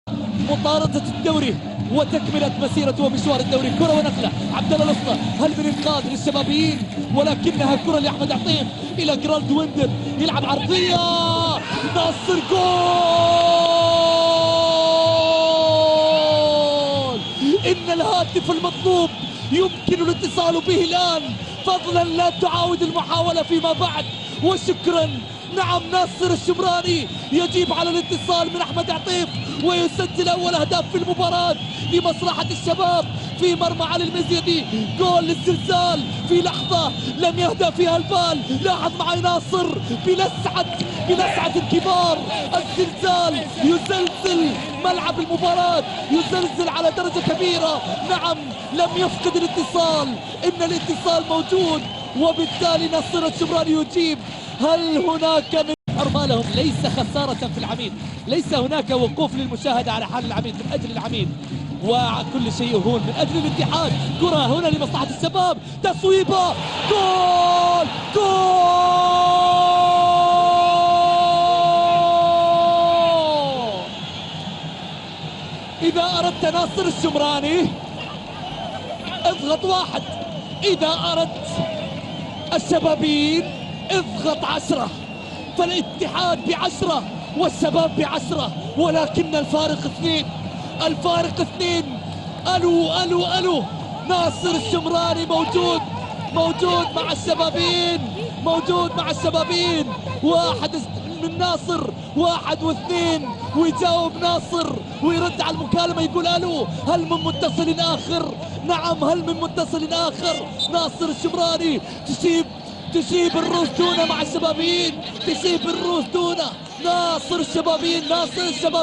مطاردة الدوري وتكملة مسيرة ومشوار الدوري. كرة ونقلة عبد الله الأسطى، هل من إنقاذ للشبابيين؟ ولكنها كرة لأحمد عطيف إلى جراند ويندر، يلعب عرضية ناصر، جول! إن الهاتف المطلوب يمكن الاتصال به الآن، فضلا لا تعاود المحاولة فيما بعد. وشكرا، نعم، ناصر الشمراني يجيب على الاتصال من أحمد عطيف ويسجل أول أهداف في المباراة لمصلحة الشباب في مرمى علي المزيدي. جول للزلزال في لحظة لم يهدأ فيها البال. لاحظ معي ناصر بلسعة الكبار، الزلزال يزلزل ملعب المباراة، يزلزل على درجة كبيرة. نعم، لم يفقد الاتصال، إن الاتصال موجود، وبالتالي ناصر الشمراني يجيب. هل هناك من حرمالهم؟ ليس خسارة في العميد، ليس هناك وقوف للمشاهدة على حال العميد، من أجل العميد وكل شيء هون من أجل الاتحاد. كرة هنا لمصلحة الشباب، تصويبة، جول! إذا أردت ناصر الشمراني اضغط واحد، إذا أردت الشبابين اضغط 10. فالاتحاد ب10 والشباب ب10، ولكن الفارق 2، الفارق 2. ألو ألو ألو، ناصر الشمراني موجود مع الشبابين، موجود مع الشبابين. واحد من ناصر، 1 و2، ويجاوب ناصر ويرد على المكالمة يقول ألو، هل من متصل آخر؟ نعم، هل من متصل آخر؟ ناصر الشمراني تشيب الروس دونه مع الشبابين، تشيب الروس دونه. ناصر الشبابين، ناصر الشبابين.